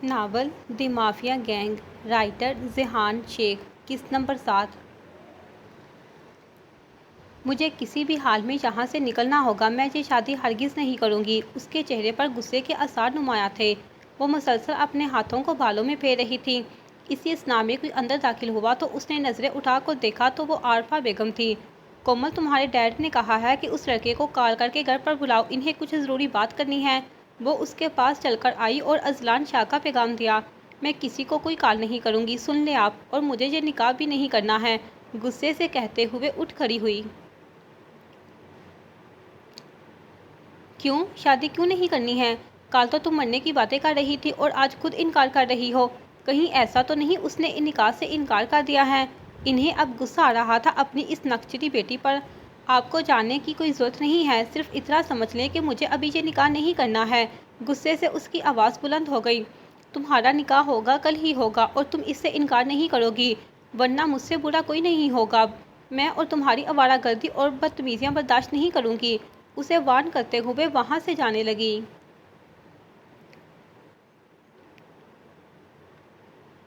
Novel دی mafia gang, writer ذیحان شیخ، قسط number 7۔ مجھے کسی بھی حال میں یہاں سے نکلنا ہوگا، میں یہ شادی ہرگز نہیں کروں گی۔ اس کے چہرے پر غصے کے آثار نمایاں تھے۔ وہ مسلسل اپنے ہاتھوں کو بالوں میں پھیر رہی تھی۔ اسی اثنا میں کوئی اندر داخل ہوا تو اس نے نظریں اٹھا کر دیکھا تو وہ عارفہ بیگم تھی۔ کومل، تمہارے ڈیڈ نے کہا ہے کہ اس لڑکے کو کال کر کے گھر پر بلاؤ، انہیں کچھ ضروری بات کرنی ہے۔ وہ اس کے پاس چل کر آئی اور اذلان شاہ کا پیغام دیا۔ میں کسی کو کوئی کال نہیں کروں گی، سن لیں آپ، اور مجھے یہ نکاح بھی نہیں کرنا ہے، غصے سے کہتے ہوئے اٹھ کھڑی ہوئی۔ کیوں؟ شادی کیوں نہیں کرنی ہے؟ کل تو تم مرنے کی باتیں کر رہی تھی اور آج خود انکار کر رہی ہو۔ کہیں ایسا تو نہیں اس نے نکاح سے انکار کر دیا ہے؟ انہیں اب غصہ آ رہا تھا اپنی اس نکچتی بیٹی پر۔ آپ کو جاننے کی کوئی ضرورت نہیں ہے، صرف اتنا سمجھ لیں کہ مجھے ابھی یہ نکاح نہیں کرنا ہے۔ غصے سے اس کی آواز بلند ہو گئی۔ تمہارا نکاح ہوگا، کل ہی ہوگا، اور تم اس سے انکار نہیں کرو گی، ورنہ مجھ سے برا کوئی نہیں ہوگا۔ میں اور تمہاری آوارہ گردی اور بدتمیزیاں برداشت نہیں کروں گی۔ اسے وارن کرتے ہوئے وہاں سے جانے لگی۔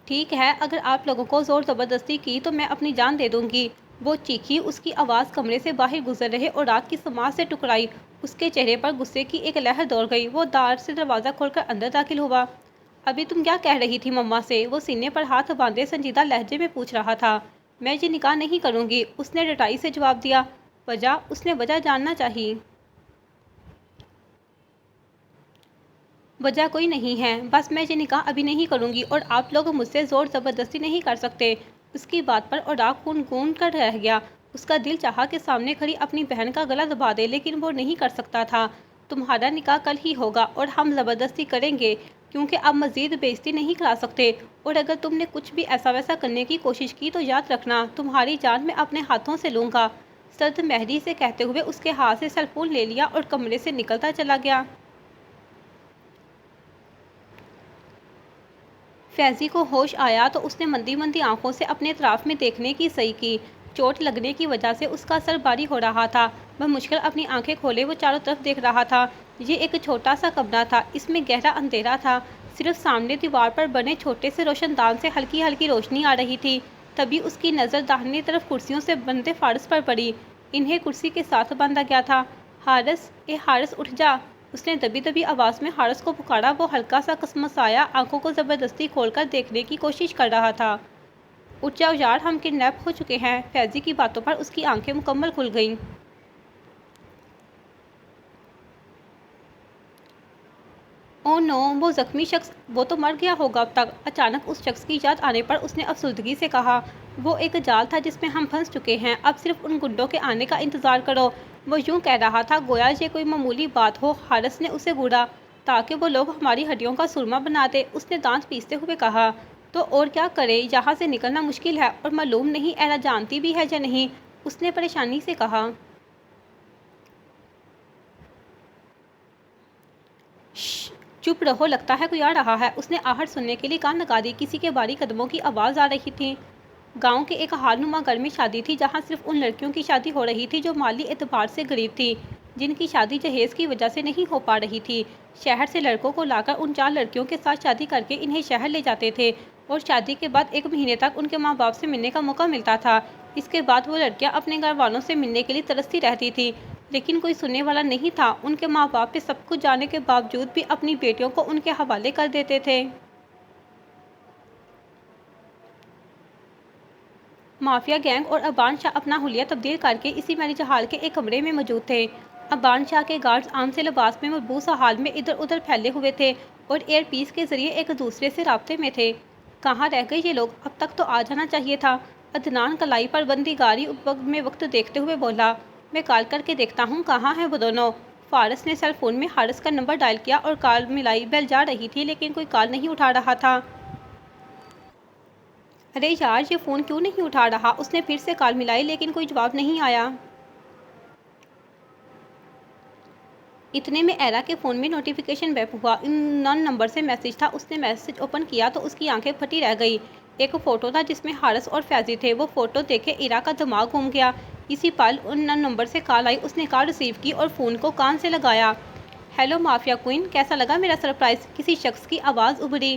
ٹھیک ہے، اگر آپ لوگوں کو زور زبردستی کی تو میں اپنی جان دے دوں گی، وہ چیخی۔ اس کی آواز کمرے سے باہر گزر رہے اور رات کی سماعت سے ٹکرائی۔ اس کے چہرے پر غصے کی ایک لہر دوڑ گئی۔ وہ دار سے دروازہ کھول کر اندر داخل ہوا۔ ابھی تم کیا کہہ رہی تھی مما سے؟ وہ سینے پر ہاتھ باندھے سنجیدہ لہجے میں پوچھ رہا تھا۔ میں یہ نکاح نہیں کروں گی، اس نے ڈٹائی سے جواب دیا۔ وجہ؟ اس نے وجہ جاننا چاہی۔ وجہ کوئی نہیں ہے، بس میں یہ نکاح ابھی نہیں کروں گی اور آپ لوگ مجھ سے زور زبردستی نہیں کر سکتے۔ اس کی بات پر اوراق خون گون کر رہ گیا۔ اس کا دل چاہا کہ سامنے کھڑی اپنی بہن کا گلا دبا دے، لیکن وہ نہیں کر سکتا تھا۔ تمہارا نکاح کل ہی ہوگا اور ہم زبردستی کریں گے کیونکہ اب مزید بے عزتی نہیں کرا سکتے، اور اگر تم نے کچھ بھی ایسا ویسا کرنے کی کوشش کی تو یاد رکھنا تمہاری جان میں اپنے ہاتھوں سے لوں گا۔ سرد مہری سے کہتے ہوئے اس کے ہاتھ سے سیل فون لے لیا اور کمرے سے نکلتا چلا گیا۔ فیضی کو ہوش آیا تو اس نے مندی مندی آنکھوں سے اپنے اطراف میں دیکھنے کی صحیح کی۔ چوٹ لگنے کی وجہ سے اس کا سر بھاری ہو رہا تھا۔ بمشکل اپنی آنکھیں کھولے وہ چاروں طرف دیکھ رہا تھا۔ یہ ایک چھوٹا سا کمرہ تھا، اس میں گہرا اندھیرا تھا، صرف سامنے دیوار پر بنے چھوٹے سے روشن دان سے ہلکی ہلکی روشنی آ رہی تھی۔ تبھی اس کی نظر داہنی طرف کرسیوں سے بندے فارس پر پڑی۔ انہیں کرسی کے ساتھ باندھا گیا تھا۔ حارث، اے حارث اٹھ جا! اس نے دبی دبی آواز میں حارث کو پکارا۔ وہ ہلکا سا کسمسایا آنکھوں کو زبردستی کھول کر دیکھنے کی کوشش کر رہا تھا۔ اٹھ جاؤ یار، ہم کڈنیپ ہو چکے ہیں۔ فیضی کی باتوں پر اس کی آنکھیں مکمل کھل گئیں۔ او نو، وہ زخمی شخص، وہ تو مر گیا ہوگا اب تک۔ اچانک اس شخص کی یاد آنے پر اس نے افسردگی سے کہا، وہ ایک جال تھا جس میں ہم پھنس چکے ہیں، اب صرف ان گنڈوں کے آنے کا انتظار کرو۔ وہ یوں کہہ رہا تھا گویا یہ کوئی معمولی بات ہو۔ حارث نے اسے گھوڑا، تاکہ وہ لوگ ہماری ہڈیوں کا سرما بنا دے۔ اس نے دانت پیستے ہوئے کہا، تو اور کیا کریں، یہاں سے نکلنا مشکل ہے، اور معلوم نہیں ایرا جانتی بھی ہے یا نہیں۔ اس نے پریشانی سے کہا۔ چپ رہو، لگتا ہے کوئی آ رہا ہے۔ اس نے آہٹ سننے کے لیے کان لگا دی۔ کسی کے بھاری قدموں کی آواز آ رہی تھی۔ گاؤں کے ایک حال نما گھر میں شادی تھی، جہاں صرف ان لڑکیوں کی شادی ہو رہی تھی جو مالی اعتبار سے غریب تھی، جن کی شادی جہیز کی وجہ سے نہیں ہو پا رہی تھی۔ شہر سے لڑکوں کو لا کر ان 4 لڑکیوں کے ساتھ شادی کر کے انہیں شہر لے جاتے تھے، اور شادی کے بعد 1 مہینے تک ان کے ماں باپ سے ملنے کا موقع ملتا تھا۔ اس کے بعد وہ لڑکیاں اپنے گھر والوں سے ملنے کے لیے ترستی رہتی تھیں، لیکن کوئی سننے والا نہیں تھا۔ ان کے ماں باپ سب کچھ جاننے کے باوجود بھی اپنی بیٹیوں کو ان کے حوالے کر دیتے تھے۔ مافیا گینگ اور ابان شاہ اپنا حلیہ تبدیل کر کے اسی میرج ہال کے ایک کمرے میں موجود تھے۔ ابان شاہ کے گارڈز عام سے لباس میں ملبوس حال میں ادھر ادھر پھیلے ہوئے تھے اور ایئر پیس کے ذریعے ایک دوسرے سے رابطے میں تھے۔ کہاں رہ گئے یہ لوگ؟ اب تک تو آ جانا چاہیے تھا۔ عدنان کلائی پر بندی گاری میں وقت دیکھتے ہوئے بولا، میں کال کر کے دیکھتا ہوں کہاں ہیں وہ دونوں۔ فارس نے سیل فون میں حارث کا نمبر ڈائل کیا اور کال ملائی۔ بیل جا رہی تھی لیکن کوئی کال نہیں اٹھا رہا تھا۔ ارے یار، یہ فون کیوں نہیں اٹھا رہا؟ اس نے پھر سے کال ملائی لیکن کوئی جواب نہیں آیا۔ اتنے میں ایرا کے فون میں نوٹیفیکیشن بیپ ہوا۔ نان نمبر سے میسج تھا۔ اس نے میسج اوپن کیا تو اس کی آنکھیں پھٹی رہ گئی۔ ایک فوٹو تھا جس میں حارث اور فیضی تھے۔ وہ فوٹو دیکھے ایرا کا دماغ گھوم گیا۔ اسی پل نان نمبر سے کال آئی۔ اس نے کال ریسیو کی اور فون کو کان سے لگایا۔ ہیلو مافیا کوئن، کیسا لگا میرا سرپرائز؟ کسی شخص کی آواز ابھری۔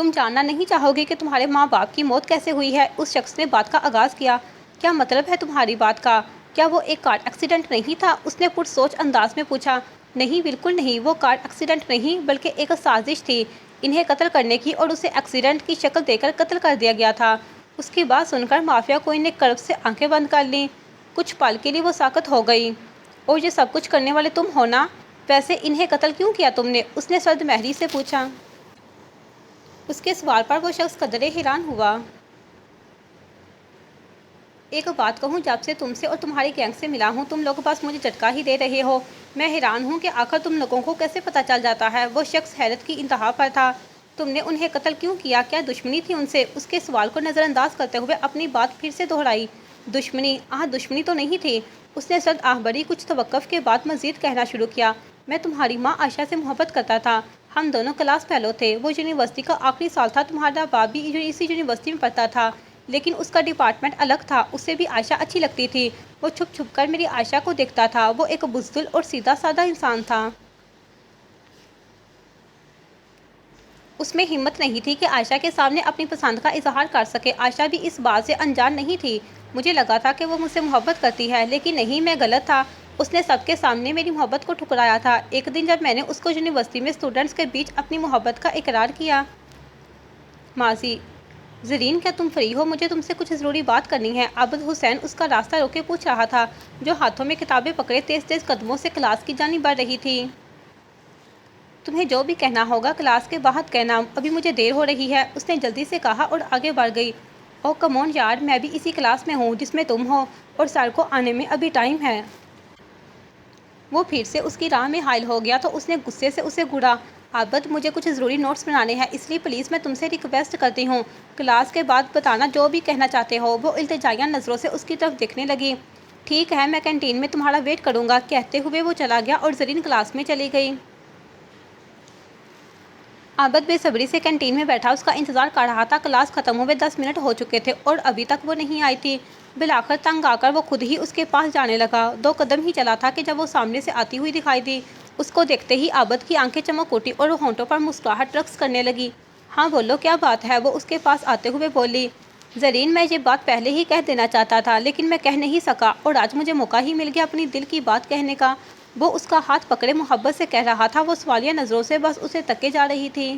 تم جاننا نہیں چاہو گے کہ تمہارے ماں باپ کی موت کیسے ہوئی ہے؟ اس شخص نے بات کا آغاز کیا۔ کیا مطلب ہے تمہاری بات کا؟ کیا وہ ایک کار ایکسیڈنٹ نہیں تھا؟ اس نے پرسوچ انداز میں پوچھا۔ نہیں، بالکل نہیں، وہ کار ایکسیڈنٹ نہیں بلکہ ایک سازش تھی انہیں قتل کرنے کی، اور اسے ایکسیڈنٹ کی شکل دے کر قتل کر دیا گیا تھا۔ اس کی بات سن کر مافیا کوئی نے کرب سے آنکھیں بند کر لیں۔ کچھ پل کے لیے وہ ساکت ہو گئی۔ اور یہ سب کچھ کرنے والے تم ہو نا؟ ویسے انہیں قتل کیوں کیا تم نے؟ اس نے سرد مہری سے پوچھا۔ اس کے سوال پر وہ شخص قدرے حیران ہوا۔ ایک بات کہوں، جب سے تم سے اور تمہاری گینگ سے ملا ہوں تم لوگ بس مجھے جھٹکا ہی دے رہے ہو۔ میں حیران ہوں کہ آخر تم لوگوں کو کیسے پتہ چل جاتا ہے۔ وہ شخص حیرت کی انتہا پر تھا۔ تم نے انہیں قتل کیوں کیا؟ کیا دشمنی تھی ان سے؟ اس کے سوال کو نظر انداز کرتے ہوئے اپنی بات پھر سے دہرائی۔ دشمنی؟ دشمنی تو نہیں تھی۔ اس نے سرد آہ بھری کچھ توقف کے بعد مزید کہنا شروع کیا۔ میں تمہاری ماں عائشہ سے محبت کرتا تھا۔ ہم دونوں کلاس فیلو تھے۔ وہ یونیورسٹی کا آخری سال تھا۔ تمہارا باپ بھی اسی یونیورسٹی میں پڑھتا تھا، لیکن اس کا ڈپارٹمنٹ الگ تھا۔ اسے بھی عائشہ اچھی لگتی تھی۔ وہ چھپ چھپ کر میری عائشہ کو دیکھتا تھا۔ وہ ایک بزدل اور سیدھا سادہ انسان تھا۔ اس میں ہمت نہیں تھی کہ عائشہ کے سامنے اپنی پسند کا اظہار کر سکے۔ عائشہ بھی اس بات سے انجان نہیں تھی۔ مجھے لگا تھا کہ وہ مجھ سے محبت کرتی ہے، لیکن نہیں، میں غلط تھا۔ اس نے سب کے سامنے میری محبت کو ٹھکرایا تھا۔ ایک دن جب میں نے اس کو یونیورسٹی میں اسٹوڈنٹس کے بیچ اپنی محبت کا اقرار کیا۔ ماضی: زرین، کیا تم فری ہو؟ مجھے تم سے کچھ ضروری بات کرنی ہے۔ عابد حسین اس کا راستہ روکے پوچھ رہا تھا، جو ہاتھوں میں کتابیں پکڑے تیز تیز قدموں سے کلاس کی جانب بڑھ رہی تھی۔ تمہیں جو بھی کہنا ہوگا کلاس کے باہر کہنا، ابھی مجھے دیر ہو رہی ہے، اس نے جلدی سے کہا اور آگے بڑھ گئی۔ اوہ کم آن یار، میں بھی اسی کلاس میں ہوں جس میں تم ہو، اور سر کو آنے میں ابھی ٹائم ہے۔ وہ پھر سے اس کی راہ میں حائل ہو گیا تو اس نے غصے سے اسے گھوڑا۔ عابد، مجھے کچھ ضروری نوٹس بنانے ہیں، اس لیے پلیز میں تم سے ریکویسٹ کرتی ہوں، کلاس کے بعد بتانا جو بھی کہنا چاہتے ہو۔ وہ التجائیہ نظروں سے اس کی طرف دیکھنے لگی۔ ٹھیک ہے، میں کینٹین میں تمہارا ویٹ کروں گا، کہتے ہوئے وہ چلا گیا اور زرین کلاس میں چلی گئی۔ عابد بے صبری سے کینٹین میں بیٹھا اس کا انتظار کر رہا تھا۔ کلاس ختم ہوئے 10 منٹ ہو چکے تھے اور ابھی تک وہ نہیں آئی تھی۔ بالآخر تنگ آ کر وہ خود ہی اس کے پاس جانے لگا۔ 2 قدم ہی چلا تھا کہ جب وہ سامنے سے آتی ہوئی دکھائی دی۔ اس کو دیکھتے ہی عابد کی آنکھیں چمک اٹھی اور ہونٹوں پر مسکراہٹ رقص کرنے لگی۔ ہاں بولو، کیا بات ہے؟ وہ اس کے پاس آتے ہوئے بولی۔ زرین، میں یہ بات پہلے ہی کہہ دینا چاہتا تھا، لیکن میں کہہ نہیں سکا، اور آج مجھے موقع ہی مل گیا اپنی دل کی بات کہنے کا۔ وہ اس کا ہاتھ پکڑے محبت سے کہہ رہا تھا۔ وہ سوالیہ نظروں سے بس اسے تکے جا رہی تھی۔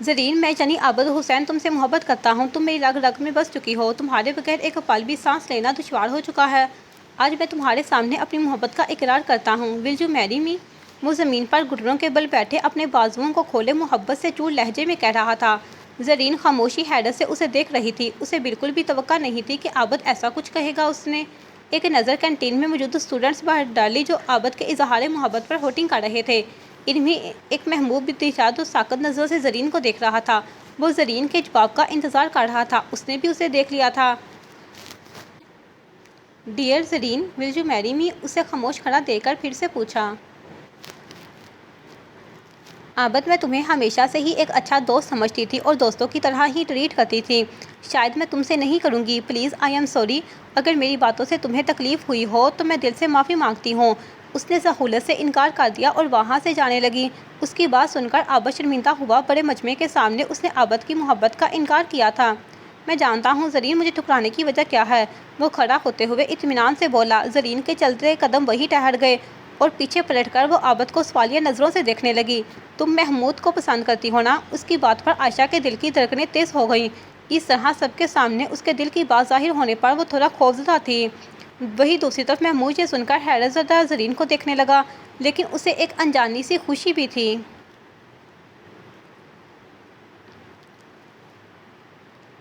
زرین، میں یعنی عابد حسین تم سے محبت کرتا ہوں۔ تم میری رگ رگ میں بس چکی ہو۔ تمہارے بغیر ایک پل بھی سانس لینا دشوار ہو چکا ہے۔ آج میں تمہارے سامنے اپنی محبت کا اقرار کرتا ہوں۔ ول یو میری می؟ وہ زمین پر گھٹنوں کے بل بیٹھے اپنے بازوؤں کو کھولے محبت سے چور لہجے میں کہہ رہا تھا۔ زرین خاموشی حیرت سے اسے دیکھ رہی تھی۔ اسے بالکل بھی توقع نہیں تھی کہ عابد ایسا کچھ کہے گا۔ اس نے ایک نظر کینٹین میں موجود اسٹوڈنٹس پر ڈالی جو عابد کے اظہار محبت پر ہوٹنگ کر رہے تھے۔ ان میں ایک محبوب دلشاد و ساکت نظروں سے زرین کو دیکھ رہا تھا۔ وہ زرین کے جواب کا انتظار کر رہا تھا۔ اس نے بھی اسے دیکھ لیا تھا۔ ڈیئر زرین، ول یو میری می؟ اسے خاموش کھڑا دیکھ کر پھر سے پوچھا۔ عابد، میں تمہیں ہمیشہ سے ہی ایک اچھا دوست سمجھتی تھی اور دوستوں کی طرح ہی ٹریٹ کرتی تھی۔ شاید میں تم سے نہیں کروں گی۔ Please, I am sorry. اگر میری باتوں سے تمہیں تکلیف ہوئی ہو تو میں دل سے معافی مانگتی ہوں۔ اس نے سہولت سے انکار کر دیا اور وہاں سے جانے لگی۔ اس کی بات سن کر عابد شرمندہ ہوا۔ بڑے مجمع کے سامنے اس نے عابد کی محبت کا انکار کیا تھا۔ میں جانتا ہوں زرین، مجھے ٹھکرانے کی وجہ کیا ہے؟ وہ کھڑا ہوتے ہوئے اطمینان سے بولا۔ زرین کے چلتے قدم وہیں ٹھہر گئے اور پیچھے پلٹ کر وہ عابد کو سوالیہ نظروں سے دیکھنے لگی۔ تم محمود کو پسند کرتی ہو نا؟ اس کی بات پر عائشہ کے دل کی دھڑکنیں تیز ہو گئیں۔ اس طرح سب کے سامنے اس کے دل کی بات ظاہر ہونے پر وہ تھوڑا خوفزدہ تھی۔ وہیں دوسری طرف محمود یہ سن کر حیرت زدہ زرین کو دیکھنے لگا، لیکن اسے ایک انجانی سی خوشی بھی تھی۔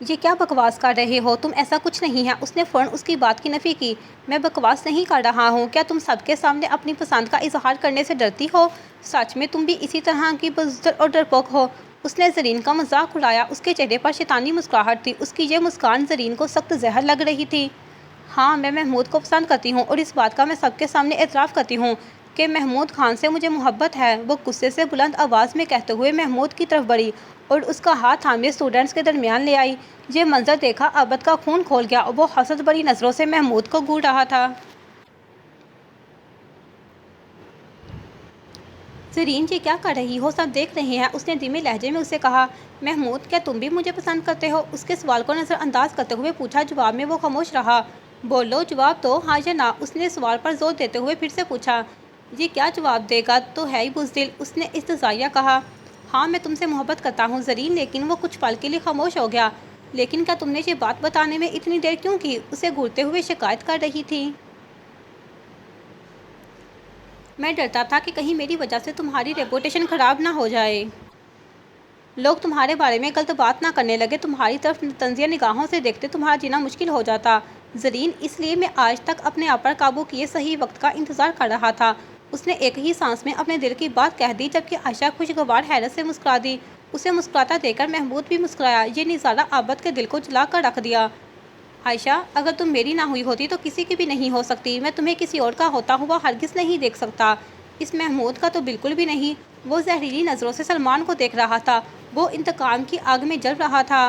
یہ کیا بکواس کر رہے ہو تم؟ ایسا کچھ نہیں ہے۔ اس نے فوراً اس کی بات کی نفی کی۔ میں بکواس نہیں کر رہا ہوں۔ کیا تم سب کے سامنے اپنی پسند کا اظہار کرنے سے ڈرتی ہو؟ سچ میں تم بھی اسی طرح کی بزدل اور ڈرپوک ہو۔ اس نے زرین کا مذاق اڑایا۔ اس کے چہرے پر شیطانی مسکراہٹ تھی۔ اس کی یہ مسکان زرین کو سخت زہر لگ رہی تھی۔ ہاں، میں محمود کو پسند کرتی ہوں اور اس بات کا میں سب کے سامنے اعتراف کرتی ہوں کہ محمود خان سے مجھے محبت ہے۔ وہ غصے سے بلند آواز میں کہتے ہوئے محمود کی طرف بڑھی اور اس کا ہاتھ تھامے اسٹوڈنٹس کے درمیان لے آئی۔ یہ منظر دیکھا عابد کا خون کھول گیا۔ وہ حسد بھری نظروں سے محمود کو گھور رہا تھا۔ زرین جی کیا کر رہی ہو، سب دیکھ رہے ہیں، اس نے دھیمے لہجے میں اسے کہا۔ محمود کیا تم بھی مجھے پسند کرتے ہو، اس کے سوال کو نظر انداز کرتے ہوئے پوچھا۔ جواب میں وہ خاموش رہا۔ بولو، جواب دو، ہاں یا نہ، اس نے سوال پر زور دیتے ہوئے پھر سے پوچھا۔ یہ کیا جواب دے گا، تو ہے ہی بزدل، اس نے استحضاءیہ کہا۔ ہاں میں تم سے محبت کرتا ہوں زرین، لیکن وہ کچھ پل کے لیے خاموش ہو گیا۔ لیکن کیا تم نے یہ بات بتانے میں اتنی دیر کیوں کی، اسے گھورتے ہوئے شکایت کر رہی تھی۔ میں ڈرتا تھا کہ کہیں میری وجہ سے تمہاری ریپوٹیشن خراب نہ ہو جائے، لوگ تمہارے بارے میں غلط بات نہ کرنے لگے، تمہاری طرف طنزیہ نگاہوں سے دیکھتے تمہارا جینا مشکل ہو جاتا زرین، اس لیے میں آج تک اپنے آپ پر قابو کیے صحیح وقت کا انتظار کر رہا تھا۔ اس نے ایک ہی سانس میں اپنے دل کی بات کہہ دی، جبکہ عائشہ خوشگوار حیرت سے مسکرا دی۔ اسے مسکراتا دیکھ کر محمود بھی مسکرایا۔ یہ نظارہ عابد کے دل کو جلا کر رکھ دیا۔ عائشہ، اگر تم میری نہ ہوئی ہوتی تو کسی کی بھی نہیں ہو سکتی، میں تمہیں کسی اور کا ہوتا ہوا ہرگز نہیں دیکھ سکتا۔ اس محمود کا تو بالکل بھی نہیں۔ وہ زہریلی نظروں سے سلمان کو دیکھ رہا تھا، وہ انتقام کی آگ میں جل رہا تھا۔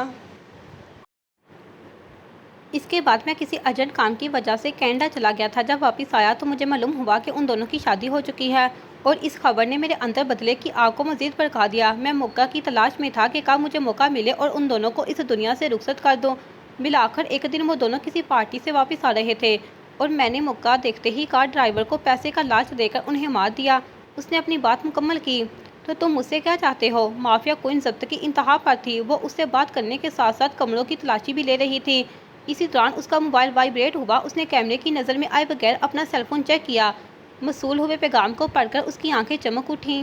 اس کے بعد میں کسی ارجنٹ کام کی وجہ سے کینیڈا چلا گیا تھا۔ جب واپس آیا تو مجھے معلوم ہوا کہ ان دونوں کی شادی ہو چکی ہے، اور اس خبر نے میرے اندر بدلے کی آگ کو مزید بھڑکا دیا۔ میں موقع کی تلاش میں تھا کہ کب مجھے موقع ملے اور ان دونوں کو اس دنیا سے رخصت کر دوں۔ بالآخر ایک دن وہ دونوں کسی پارٹی سے واپس آ رہے تھے، اور میں نے موقع دیکھتے ہی کار ڈرائیور کو پیسے کا لالچ دے کر انہیں مار دیا۔ اس نے اپنی بات مکمل کی۔ تو تم مجھ سے کیا چاہتے ہو؟ مافیا کوئن ضبط کی انتہا پر تھی، وہ اس سے بات کرنے کے ساتھ ساتھ کمروں کی تلاشی بھی لے رہی تھی۔ اسی دوران اس کا موبائل وائبریٹ ہوا۔ اس نے کیمرے کی نظر میں آئے بغیر اپنا سیل فون چیک کیا۔ موصول ہوئے پیغام کو پڑھ کر اس کی آنکھیں چمک اٹھیں۔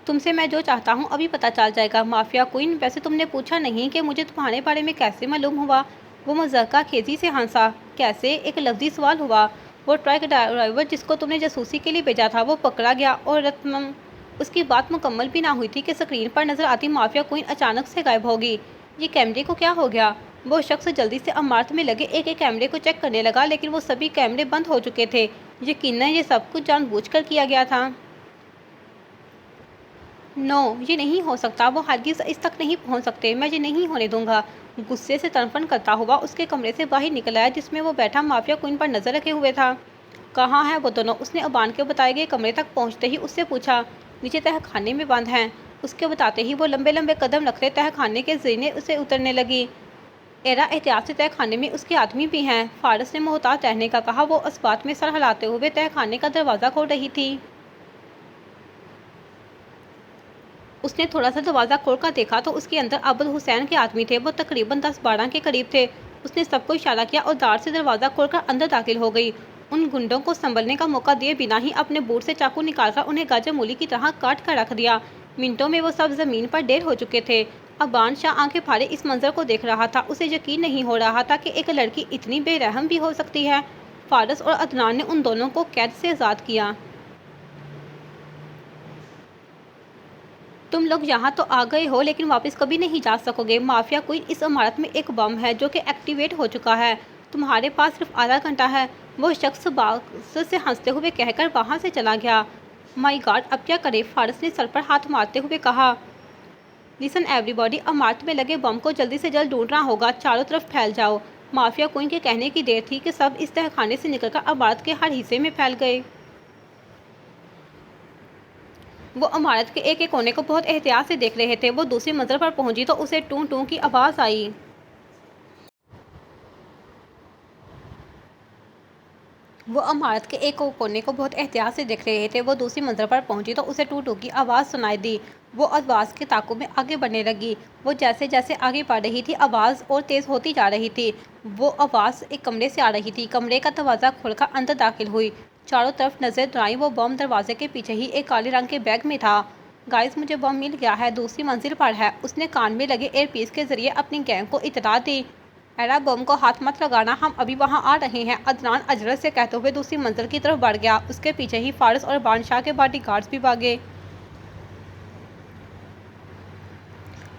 تم سے میں جو چاہتا ہوں ابھی پتہ چل جائے گا مافیا کوئن، ویسے تم نے پوچھا نہیں کہ مجھے تمہارے بارے میں کیسے معلوم ہوا؟ وہ مضحکہ خیزی سے ہنسا۔ کیسے؟ ایک لفظی سوال ہوا۔ وہ ٹرک ڈرائیور جس کو تم نے جاسوسی کے لیے بھیجا تھا وہ پکڑا گیا، اور رتم اس کی بات مکمل بھی نہ ہوئی تھی کہ اسکرین پر نظر آتی مافیا کوئن اچانک سے غائب ہوگی۔ یہ کیمرے کو کیا ہو گیا؟ وہ شخص جلدی سے عمارت میں لگے ایک ایک کیمرے کو چیک کرنے لگا، لیکن وہ سبھی کیمرے بند ہو چکے تھے۔ یقیناً یہ سب کچھ جان بوجھ کر کیا گیا تھا۔ نو، یہ نہیں ہو سکتا، وہ ہرگز اس تک نہیں پہنچ سکتے، میں یہ نہیں ہونے دوں گا۔ غصے سے تڑپن کرتا ہوا اس کے کمرے سے باہر نکل آیا جس میں وہ بیٹھا مافیا کوئن پر نظر رکھے ہوئے تھا۔ کہاں ہیں وہ دونوں؟ اس نے ابان کے بتائے گئے کمرے تک پہنچتے ہی اس سے پوچھا۔ نیچے تہہ خانے میں بند ہیں، اس کے بتاتے ہی وہ لمبے لمبے قدم رکھتے تہہ خانے کے زینے اسے اترنے لگی۔ ایرا احتیاط سے تہہ خانے میں اس کے آدمی بھی ہیں، فارس نے محتاط رہنے کا کہا۔ وہ اس بات میں سر ہلاتے ہوئے تہہ خانے کا دروازہ کھول رہی تھی۔ اس نے تھوڑا سا دروازہ کھول کر دیکھا تو اس کے اندر عبد حسین کے آدمی تھے۔ وہ تقریباً 10-12 کے قریب تھے۔ اس نے سب کو اشارہ کیا اور دار سے دروازہ کھول کر اندر داخل ہو گئی، ان گنڈوں کو سنبھلنے کا موقع دیے بنا ہی اپنے بوٹ سے چاقو نکال کر انہیں گاجر مولی کی طرح کاٹ کر رکھ دیا۔ منٹوں میں وہ سب زمین پر ڈھیر ہو چکے تھے۔ ابان شاہ آنکھیں پھاڑے اس منظر کو دیکھ رہا تھا۔ اسے یقین نہیں ہو رہا تھا کہ ایک لڑکی اتنی بے رحم بھی ہو سکتی ہے۔ فارس اور عدنان نے ان دونوں کو قید سے آزاد کیا۔ تم لوگ یہاں تو آ گئے ہو لیکن واپس کبھی نہیں جا سکو گے۔ مافیا کوئن، اس عمارت میں ایک بم ہے جو کہ ایکٹیویٹ ہو چکا ہے، تمہارے پاس صرف آدھا گھنٹہ ہے۔ وہ شخص باعث سے ہنستے ہوئے کہہ کر وہاں سے چلا گیا۔ مائی گاڈ، اب کیا کریں؟ فارس نے سر پر ہاتھ مارتے ہوئے کہا۔ لسن ایوری باڈی، عمارت میں لگے بم کو جلدی سے جلد ڈھونڈنا ہوگا، چاروں طرف پھیل جاؤ۔ مافیا کوئن کے کہنے کی دیر تھی کہ سب اس تہہ خانے سے نکل کر عمارت کے ہر حصے میں پھیل گئے۔ وہ عمارت کے ایک ایک کونے کو بہت احتیاط سے دیکھ رہے تھے۔ وہ دوسری منزل پر پہنچی تو اسے ٹوں ٹوں کی آواز آئی۔ وہ عمارت کے ایک کونے کو بہت احتیاط سے دیکھ رہے تھے۔ وہ دوسری منزل پر پہنچی تو اسے ٹوں ٹوں کی آواز سنائی دی۔ وہ آواز کے تعاقب میں آگے بڑھنے لگی۔ وہ جیسے جیسے آگے بڑھ رہی تھی آواز اور تیز ہوتی جا رہی تھی۔ وہ آواز ایک کمرے سے آ رہی تھی۔ کمرے کا دروازہ کھول کر اندر داخل ہوئی، چاروں طرف نظر دوڑائیں۔ وہ بم دروازے کے پیچھے ہی ایک کالے رنگ کے بیگ میں تھا۔ گائز، مجھے بم مل گیا ہے، دوسری منزل پر ہے۔ اس نے کان میں لگے ایئر پیس کے ذریعے اپنی گینگ کو اطلاع دی۔ ایرا، بم کو ہاتھ مت لگانا، ہم ابھی وہاں آ رہے ہیں، عدنان اجرت سے کہتے ہوئے دوسری منزل کی طرف بڑھ گیا۔ اس کے پیچھے ہی فارس اور بادشاہ کے باڈی گارڈز بھی بھاگے۔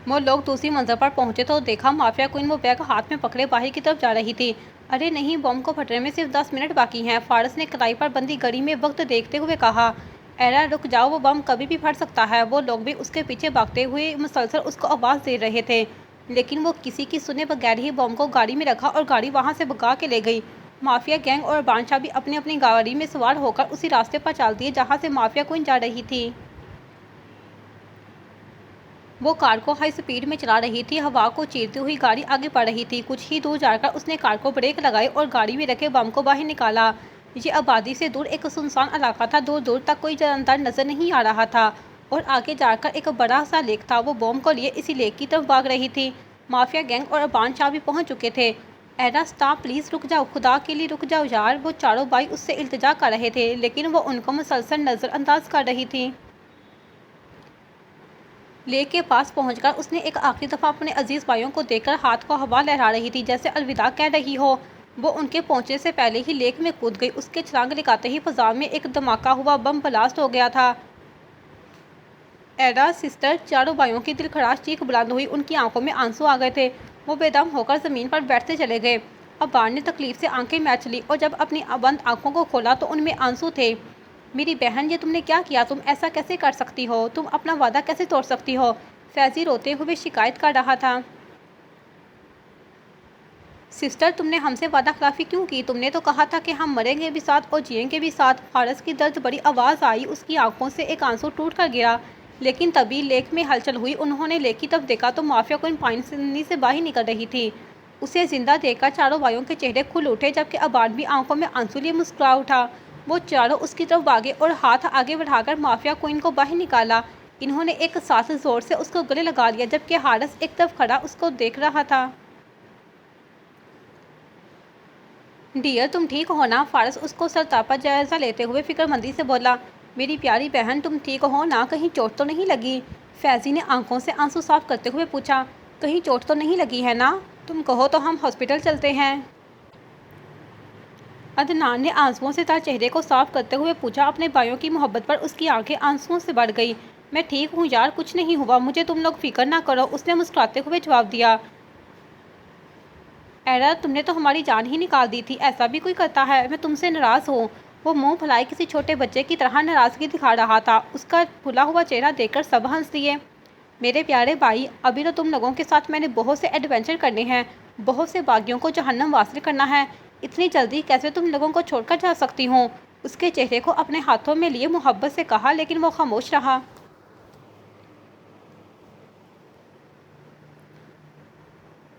وہ لوگ دوسری منزل پر پہنچے تو دیکھا مافیا کوئن وہ بیگ ہاتھ میں پکڑے باہر کی طرف جا رہی تھی۔ ارے نہیں، بم کو پھٹنے میں صرف 10 منٹ باقی ہیں، فارس نے کلائی پر بندی گھڑی میں وقت دیکھتے ہوئے کہا۔ ایرا، رک جاؤ، وہ بم کبھی بھی پھٹ سکتا ہے۔ وہ لوگ بھی اس کے پیچھے بھاگتے ہوئے مسلسل اس کو آواز دے رہے تھے، لیکن وہ کسی کی سنے بغیر ہی بم کو گاڑی میں رکھا اور گاڑی وہاں سے بھگا کے لے گئی۔ مافیا گینگ اور بادشاہ بھی اپنی اپنی گاڑی میں سوار ہو کر اسی راستے پر چل دیے جہاں سے مافیا کوئن جا رہی تھی۔ وہ کار کو ہائی سپیڈ میں چلا رہی تھی، ہوا کو چیرتی ہوئی گاڑی آگے بڑھ رہی تھی۔ کچھ ہی دور جا کر اس نے کار کو بریک لگائے اور گاڑی میں رکھے بم کو باہر نکالا۔ یہ آبادی سے دور ایک سنسان علاقہ تھا، دور دور تک کوئی جاندار نظر نہیں آ رہا تھا اور آگے جا کر ایک بڑا سا لیک تھا۔ وہ بم کو لیے اسی لیک کی طرف بھاگ رہی تھی۔ مافیا گینگ اور بادشاہ بھی پہنچ چکے تھے۔ ایڈا اسٹاپ، پلیز رک جاؤ، خدا کے لیے رک جاؤ یار۔ وہ چاروں بھائی اس سے التجا کر رہے تھے لیکن وہ ان کو مسلسل نظر انداز کر رہی تھی۔ لیک کے پاس پہنچ کر اس نے ایک آخری دفعہ اپنے عزیز بھائیوں کو دیکھ کر ہاتھ کو ہوا لہرا رہی تھی جیسے الوداع کہہ رہی ہو۔ وہ ان کے پہنچنے سے پہلے ہی لیک میں کود گئی۔ اس کے چھلانگ لگاتے ہی فضا میں ایک دھماکہ ہوا بم بلاسٹ ہو گیا تھا۔ ایڈا سسٹر، چاروں بھائیوں کی دلخراش چیخ بلند ہوئی، ان کی آنکھوں میں آنسو آ گئے تھے۔ وہ بے دم ہو کر زمین پر بیٹھتے چلے گئے۔ ابان نے تکلیف سے آنکھیں میچ لی اور جب اپنی بند آنکھوں کو کھولا تو ان میں آنسو تھے۔ میری بہن، یہ تم نے کیا کیا؟ تم ایسا کیسے کر سکتی ہو؟ تم اپنا وعدہ کیسے توڑ سکتی ہو؟ فیضی روتے ہوئے شکایت کر رہا تھا۔ سسٹر، تم نے ہم سے وعدہ خلافی کیوں کی؟ تم نے تو کہا تھا کہ ہم مریں گے بھی ساتھ اور جئیں گے بھی ساتھ۔ فارس کی درد بڑی آواز آئی، اس کی آنکھوں سے ایک آنسو ٹوٹ کر گرا۔ لیکن تبھی لیک میں ہلچل ہوئی۔ انہوں نے لیک کی طرف دیکھا تو مافیا کوئن پانی سے باہر نکل رہی تھی۔ اسے زندہ دیکھ کر چاروں بھائیوں کے چہرے کھل اٹھے جبکہ ابان بھی آنکھوں میں آنسو لیے مسکرا اٹھا۔ وہ چاروں اس کی طرف بھاگے اور ہاتھ آگے بڑھا کر مافیا کوئن کو باہر نکالا۔ انہوں نے ایک ساتھ زور سے اس کو گلے لگا لیا جبکہ حارث ایک طرف کھڑا اس کو دیکھ رہا تھا۔ ڈیئر، تم ٹھیک ہو نا؟ فارس اس کو سرتاپا جائزہ لیتے ہوئے فکر مندی سے بولا۔ میری پیاری بہن، تم ٹھیک ہو نا؟ کہیں چوٹ تو نہیں لگی؟ فیضی نے آنکھوں سے آنسو صاف کرتے ہوئے پوچھا۔ کہیں چوٹ تو نہیں لگی ہے نا؟ تم کہو تو ہم ہاسپٹل چلتے ہیں۔ عدنان نے آنسوؤں سے تر چہرے کو صاف کرتے ہوئے پوچھا۔ اپنے بھائیوں کی محبت پر اس کی آنکھیں آنسوؤں سے بھر گئی۔ میں ٹھیک ہوں یار، کچھ نہیں ہوا مجھے، تم لوگ فکر نہ کرو، اس نے مسکراتے ہوئے جواب دیا۔ ایڈا، تم نے تو ہماری جان ہی نکال دی تھی، ایسا بھی کوئی کرتا ہے؟ میں تم سے ناراض ہوں۔ وہ منہ پھلائے کسی چھوٹے بچے کی طرح ناراضگی دکھا رہا تھا۔ اس کا پھلا ہوا چہرہ دیکھ کر سب ہنس دیے۔ میرے پیارے بھائی، ابھی تو تم لوگوں کے ساتھ میں نے بہت سے ایڈونچر کرنے ہیں، بہت سے باغیوں کو جہنم واصل کرنا ہے، اتنی جلدی کیسے تم لوگوں کو چھوڑ کر جا سکتی ہوں؟ اس کے چہرے کو اپنے ہاتھوں میں لیے محبت سے کہا لیکن وہ خاموش رہا۔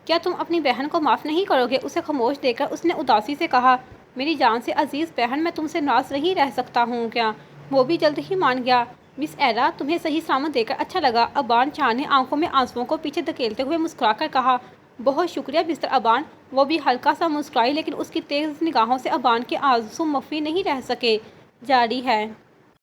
کیا تم اپنی بہن کو معاف نہیں کرو گے؟ اسے خاموش دیکھ کر اس نے اداسی سے کہا۔ میری جان سے عزیز بہن، میں تم سے ناراض نہیں رہ سکتا ہوں کیا؟ وہ بھی جلد ہی مان گیا۔ مس ایڈا، تمہیں صحیح سلامت دیکھ کر اچھا لگا، ابان شاہ نے آنکھوں میں آنسوؤں کو پیچھے دھکیلتے ہوئے مسکرا کر کہا۔ بہت شکریہ مسٹر ابان۔ وہ بھی ہلکا سا مسکرائی لیکن اس کی تیز نگاہوں سے ابان کے آنسو مخفی نہیں رہ سکے۔ جاری ہے۔